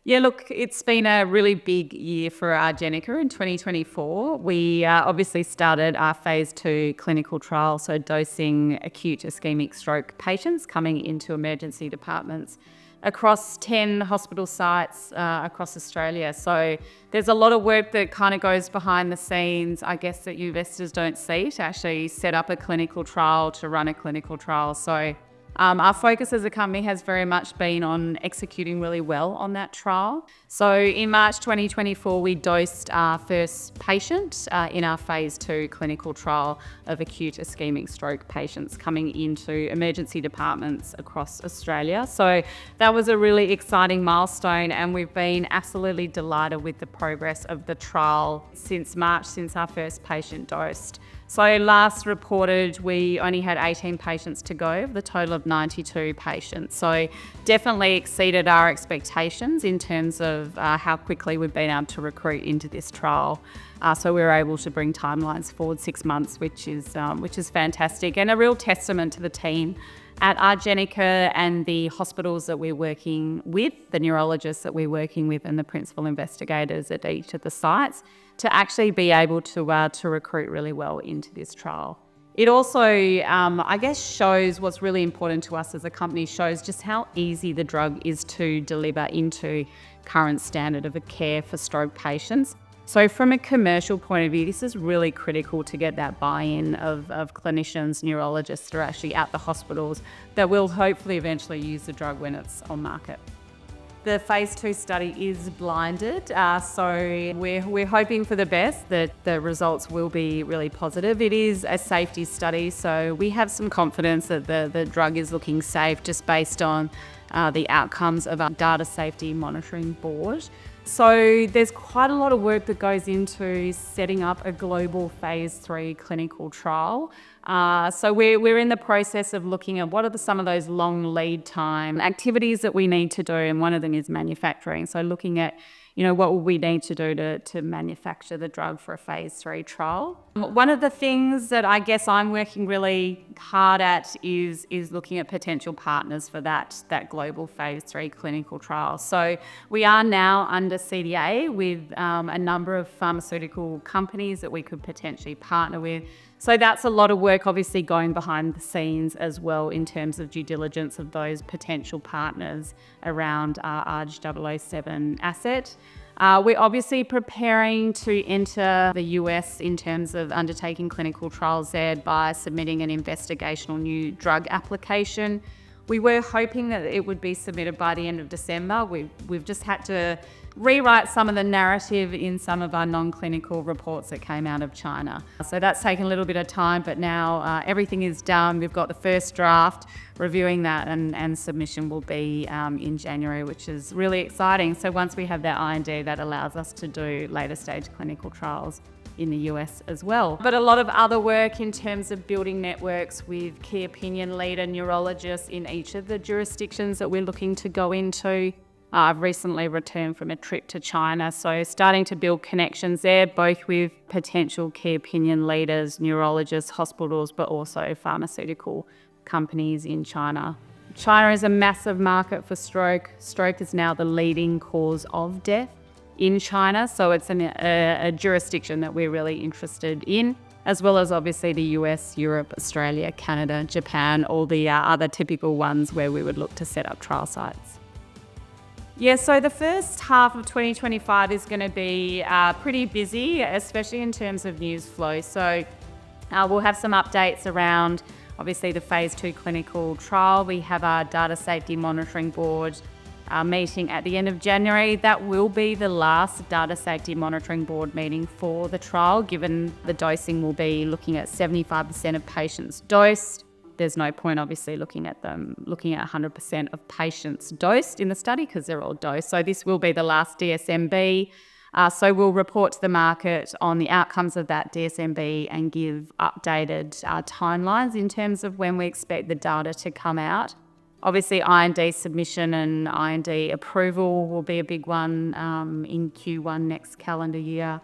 Yeah, look, it's been a really big year for Argenica in 2024. We obviously started our phase 2 clinical trial, so dosing acute ischemic stroke patients coming into emergency departments across 10 hospital sites across Australia. So there's a lot of work that kind of goes behind the scenes, I guess, that you investors don't see to actually set up a clinical trial, to run a clinical trial. So our focus as a company has very much been on executing really well on that trial. So in March 2024, we dosed our first patient in our phase 2 clinical trial of acute ischemic stroke patients coming into emergency departments across Australia. So that was a really exciting milestone, and we've been absolutely delighted with the progress of the trial since March, since our first patient dosed. So last reported, we only had 18 patients to go, the total of 92 patients. So definitely exceeded our expectations in terms of how quickly we've been able to recruit into this trial. So we were able to bring timelines forward 6 months, which is fantastic, and a real testament to the team at Argenica and the hospitals that we're working with, the neurologists that we're working with, and the principal investigators at each of the sites to actually be able to recruit really well into this trial. It also, I guess, shows what's really important to us as a company, shows just how easy the drug is to deliver into current standard of care for stroke patients. So from a commercial point of view, this is really critical to get that buy-in of clinicians, neurologists that are actually at the hospitals that will hopefully eventually use the drug when it's on market. The phase 2 study is blinded, so we're hoping for the best, that the results will be really positive. It is a safety study, so we have some confidence that the drug is looking safe just based on the outcomes of our data safety monitoring board. So there's quite a lot of work that goes into setting up a global phase 3 clinical trial. So we're in the process of looking at what are some of those long lead time activities that we need to do, and one of them is manufacturing. So looking at, what will we need to do to manufacture the drug for a phase 3 trial. One of the things that I guess I'm working really hard at is looking at potential partners for that global phase 3 clinical trial. So we are now under CDA with a number of pharmaceutical companies that we could potentially partner with. So that's a lot of work obviously going behind the scenes as well in terms of due diligence of those potential partners around our ARG-007 asset. We're obviously preparing to enter the US in terms of undertaking clinical trials there by submitting an investigational new drug application. We were hoping that it would be submitted by the end of December. We've just had to rewrite some of the narrative in some of our non-clinical reports that came out of China. So that's taken a little bit of time, but now everything is done. We've got the first draft, reviewing that, and submission will be in January, which is really exciting. So once we have that IND, that allows us to do later stage clinical trials in the US as well. But a lot of other work in terms of building networks with key opinion leader neurologists in each of the jurisdictions that we're looking to go into. I've recently returned from a trip to China, so starting to build connections there, both with potential key opinion leaders, neurologists, hospitals, but also pharmaceutical companies in China. China is a massive market for stroke. Stroke is now the leading cause of death in China, so it's a jurisdiction that we're really interested in, as well as obviously the US, Europe, Australia, Canada, Japan, all the other typical ones where we would look to set up trial sites. Yeah, so the first half of 2025 is going to be pretty busy, especially in terms of news flow. So we'll have some updates around, obviously, the phase 2 clinical trial. We have our data safety monitoring board meeting at the end of January. That will be the last data safety monitoring board meeting for the trial, given the dosing will be looking at 75% of patients dosed. There's no point obviously looking at 100% of patients dosed in the study because they're all dosed. So this will be the last DSMB. So we'll report to the market on the outcomes of that DSMB and give updated timelines in terms of when we expect the data to come out. Obviously, IND submission and IND approval will be a big one in Q1 next calendar year.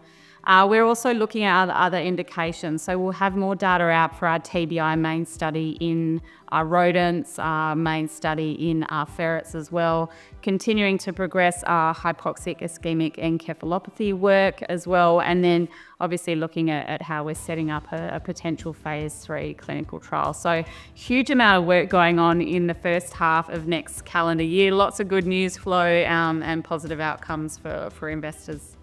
We're also looking at other indications. So we'll have more data out for our TBI main study in our rodents, our main study in our ferrets as well, continuing to progress our hypoxic ischemic encephalopathy work as well, and then obviously looking at how we're setting up a potential phase 3 clinical trial. So huge amount of work going on in the first half of next calendar year. Lots of good news flow and positive outcomes for investors.